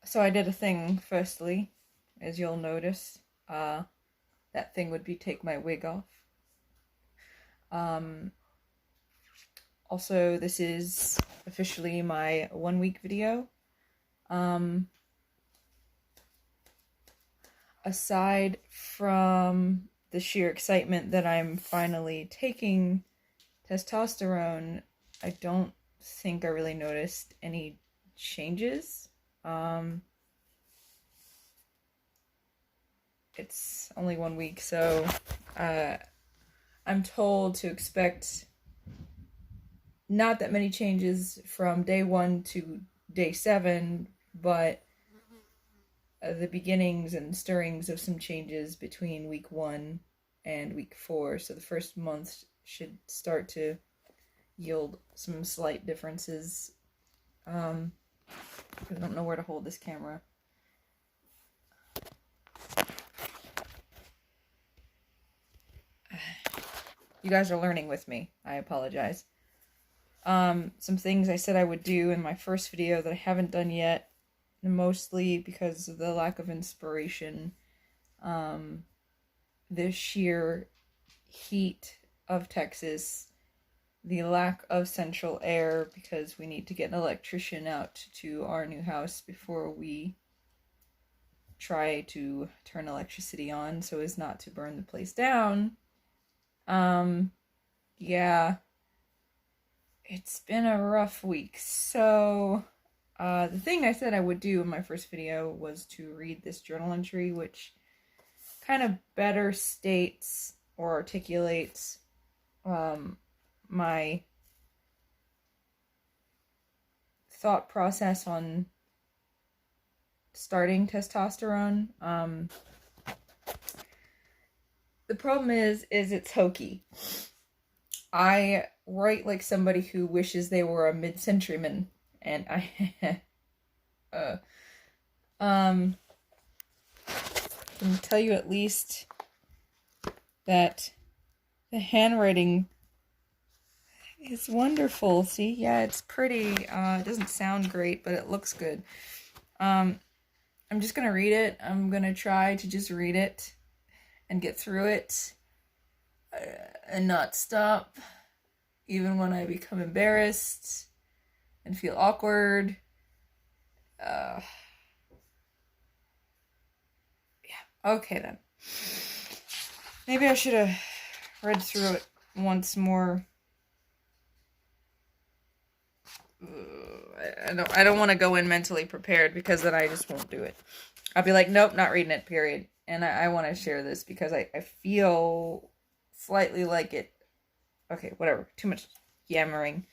So I did a thing, firstly, as you'll notice. That thing would be take my wig off. Um, Also, this is officially my 1 week video. Um, Aside from the sheer excitement that I'm finally taking testosterone, I don't think I really noticed any changes. It's only 1 week, so I'm told to expect not that many changes from day 1 to day 7, but the beginnings and stirrings of some changes between week 1 and week 4. So the first month should start to yield some slight differences. I don't know where to hold this camera. You guys are learning with me. I apologize. Some things I said I would do in my first video that I haven't done yet, mostly because of the lack of inspiration. The sheer heat of Texas, the lack of central air, because we need to get an electrician out to our new house before we try to turn electricity on so as not to burn the place down. Yeah, it's been a rough week. So the thing I said I would do in my first video was to read this journal entry, which kind of better states or articulates my thought process on starting testosterone. The problem is it's hokey. I write like somebody who wishes they were a mid-centuryman, and I can tell you at least that the handwriting is wonderful. See, yeah, it's pretty. It doesn't sound great, but it looks good. I'm just gonna read it. I'm gonna try to just read it and get through it and not stop, even when I become embarrassed and feel awkward. Yeah. Okay then. Maybe I should have read through it once more. I don't want to go in mentally prepared, because then I just won't do it. I'll be like, nope, not reading it, period. And I want to share this because I feel slightly like it. Okay, whatever. Too much yammering.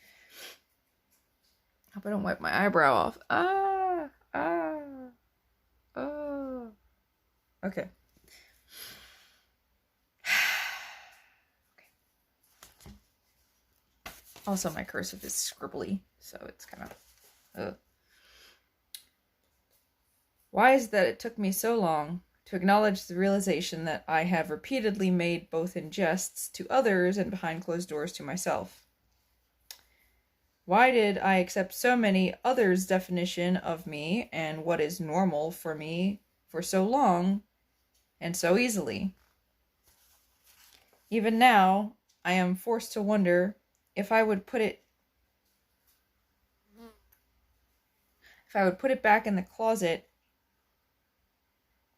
Hope I don't wipe my eyebrow off. Okay. Also, my cursive is scribbly, so it's kind of... Why is it that it took me so long to acknowledge the realization that I have repeatedly made, both in jests to others and behind closed doors to myself? Why did I accept so many others' definition of me and what is normal for me for so long and so easily? Even now, I am forced to wonder if I would put it back in the closet.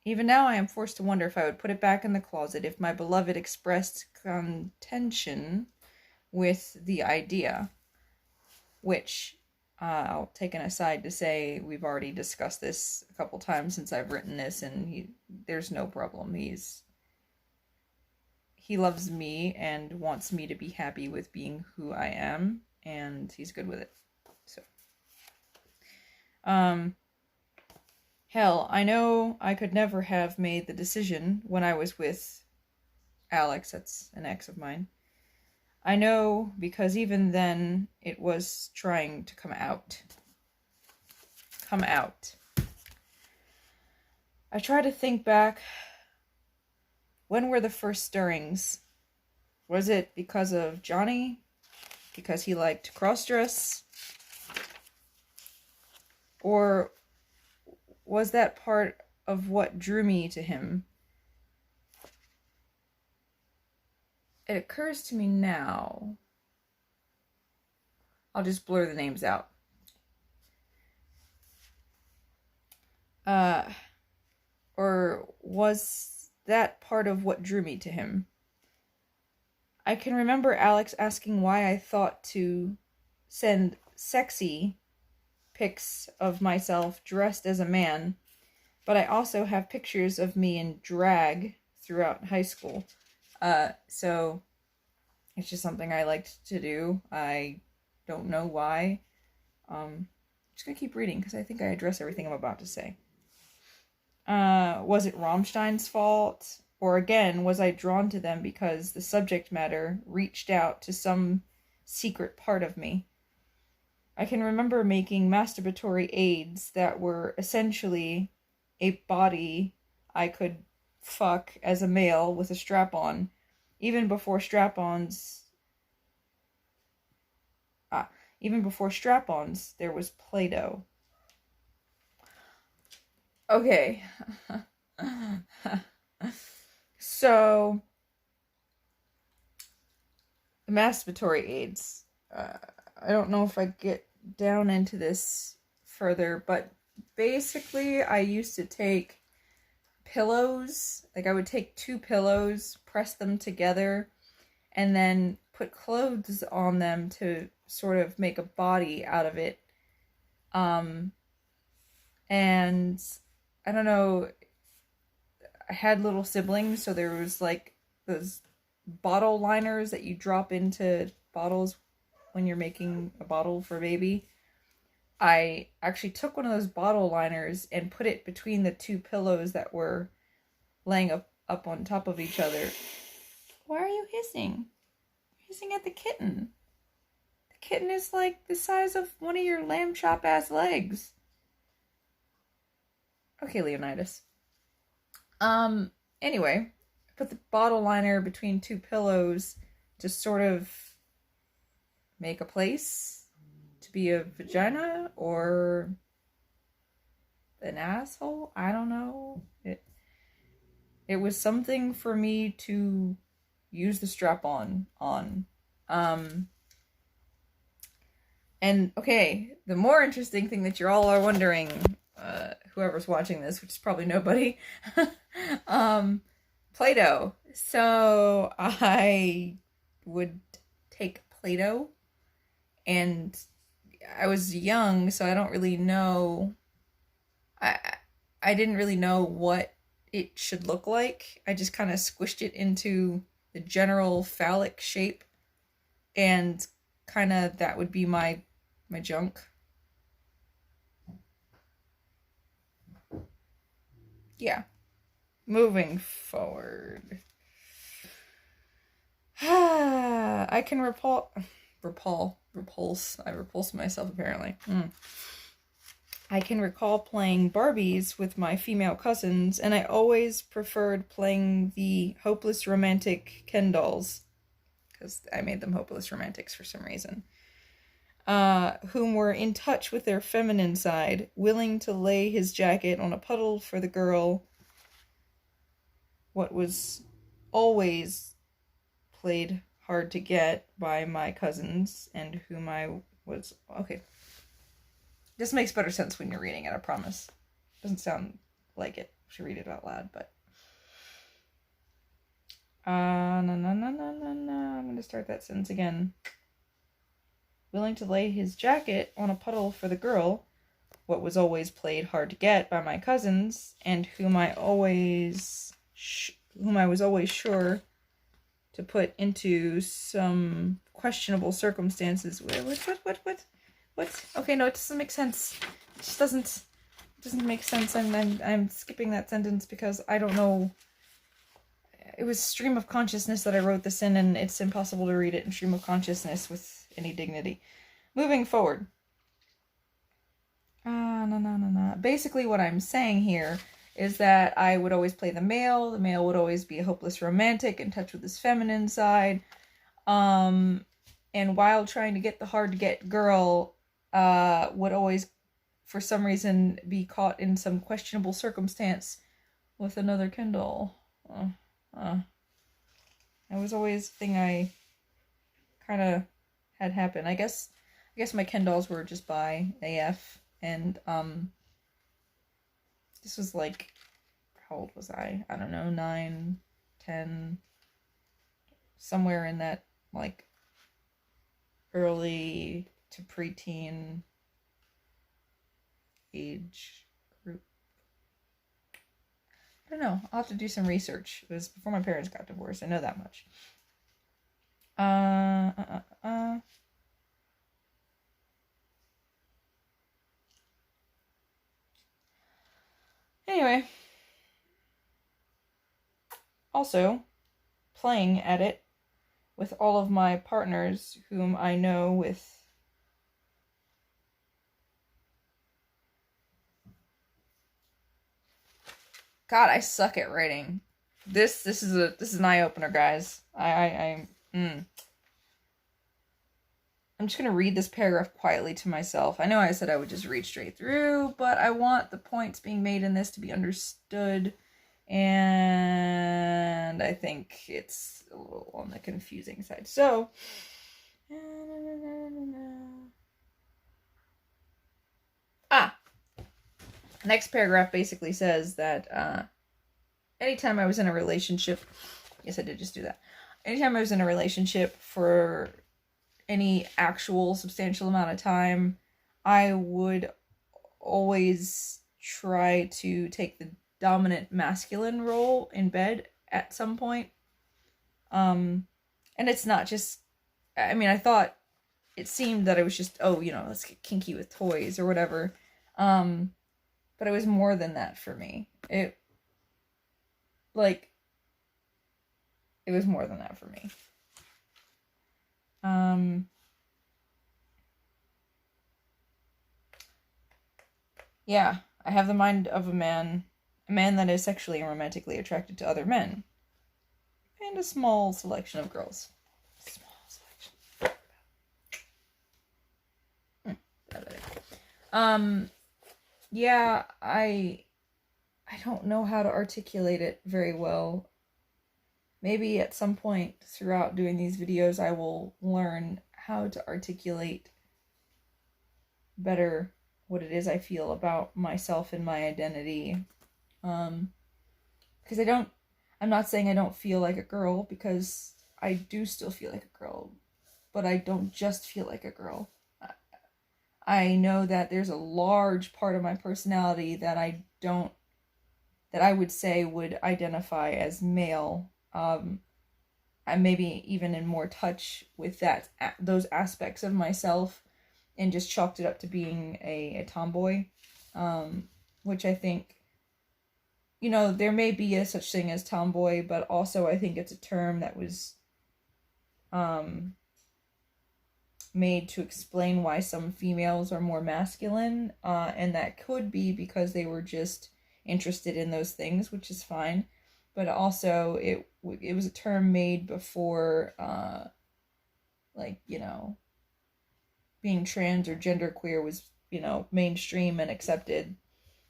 Even now I am forced to wonder if I would put it back in the closet if my beloved expressed contention with the idea. Which, I'll take an aside to say, we've already discussed this a couple times since I've written this, and there's no problem. He loves me and wants me to be happy with being who I am, and he's good with it. So, hell, I know I could never have made the decision when I was with Alex, that's an ex of mine. I know because even then it was trying to come out. Come out. I try to think back. When were the first stirrings? Was it because of Johnny? Because he liked cross-dress? Or was that part of what drew me to him? It occurs to me now. I'll just blur the names out. Or was that part of what drew me to him? I can remember Alex asking why I thought to send sexy pics of myself dressed as a man, but I also have pictures of me in drag throughout high school. So it's just something I liked to do. I don't know why. I'm just gonna keep reading because I think I address everything I'm about to say. Was it Rammstein's fault? Or again, was I drawn to them because the subject matter reached out to some secret part of me? I can remember making masturbatory aids that were essentially a body I could fuck as a male with a strap-on, even before strap-ons. Even before strap-ons, there was Play-Doh. Okay. So, the masturbatory aids. I don't know if I get down into this further, but basically I used to take pillows. Like I would take 2 pillows, press them together, and then put clothes on them to sort of make a body out of it. And I don't know, I had little siblings, so there was like those bottle liners that you drop into bottles when you're making a bottle for a baby. I actually took one of those bottle liners and put it between the 2 pillows that were laying up on top of each other. Why are you hissing? You're hissing at the kitten. The kitten is like the size of one of your lamb chop ass legs. Okay, Leonidas. Anyway, I put the bottle liner between 2 pillows to sort of make a place to be a vagina or an asshole. I don't know. It was something for me to use the strap-on on. And okay, the more interesting thing that you all are wondering, whoever's watching this, which is probably nobody, Play-Doh. So I would take Play-Doh, and I was young, so I don't really know. I didn't really know what it should look like. I just kind of squished it into the general phallic shape, and kind of that would be my junk. Yeah. Moving forward. I can repulse. I repulse myself, apparently. I can recall playing Barbies with my female cousins, and I always preferred playing the hopeless romantic Ken dolls, because I made them hopeless romantics for some reason. Whom were in touch with their feminine side, willing to lay his jacket on a puddle for the girl. What was always played hard to get by my cousins, and whom I was... Okay. This makes better sense when you're reading it, I promise. Doesn't sound like it. I should read it out loud, but... No. I'm going to start that sentence again. Willing to lay his jacket on a puddle for the girl, what was always played hard to get by my cousins, and whom I was always sure to put into some questionable circumstances. What? Okay, no, it doesn't make sense. It just doesn't make sense. I'm skipping that sentence because I don't know. It was stream of consciousness that I wrote this in, and it's impossible to read it in stream of consciousness with any dignity. Moving forward. No. Basically what I'm saying here is that I would always play the male. The male would always be a hopeless romantic, in touch with his feminine side. And while trying to get the hard-to-get girl, would always for some reason be caught in some questionable circumstance with another Kindle. That was always a thing I kind of had happen. I guess my Kindles were just by AF, and this was like, how old was I? I don't know, 9, 10, somewhere in that like early to preteen age group. I don't know. I'll have to do some research. It was before my parents got divorced. I know that much. Anyway. Also, playing at it with all of my partners whom I know with God, I suck at writing. This is an eye opener, guys. I'm just gonna read this paragraph quietly to myself. I know I said I would just read straight through, but I want the points being made in this to be understood, and I think it's a little on the confusing side. So, next paragraph basically says that anytime I was in a relationship, yes, I did just do that. Anytime I was in a relationship for any actual substantial amount of time, I would always try to take the dominant masculine role in bed at some point. And it's not just, I mean, I thought it seemed that it was just, oh, let's get kinky with toys or whatever. But it was more than that for me. It was more than that for me. Yeah, I have the mind of a man that is sexually and romantically attracted to other men. And a small selection of girls. Yeah, I don't know how to articulate it very well. Maybe at some point throughout doing these videos I will learn how to articulate better what it is I feel about myself and my identity. Because I'm not saying I don't feel like a girl, because I do still feel like a girl, but I don't just feel like a girl. I know that there's a large part of my personality that I would say would identify as male. I'm maybe even in more touch with those aspects of myself, and just chalked it up to being a tomboy, which I think, there may be a such thing as tomboy, but also I think it's a term that was made to explain why some females are more masculine, and that could be because they were just interested in those things, which is fine, but also it was a term made before being trans or genderqueer was mainstream and accepted.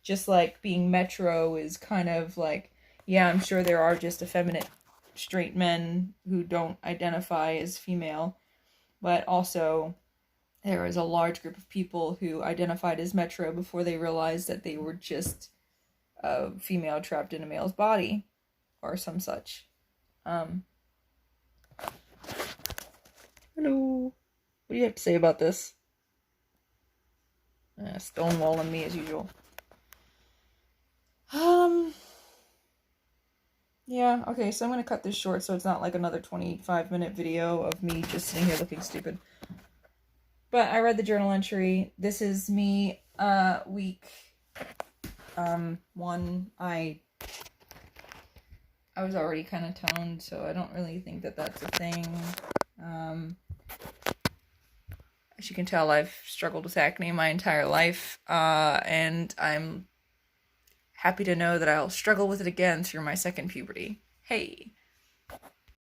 Just like being metro is kind of like, yeah, I'm sure there are just effeminate straight men who don't identify as female, but also there is a large group of people who identified as metro before they realized that they were just a female trapped in a male's body or some such. Hello. What do you have to say about this? Stonewalling me as usual. Yeah, okay, so I'm gonna cut this short so it's not like another 25-minute video of me just sitting here looking stupid. But I read the journal entry. This is me, week 1. I was already kind of toned, so I don't really think that that's a thing. As you can tell, I've struggled with acne my entire life, and I'm happy to know that I'll struggle with it again through my second puberty. Hey!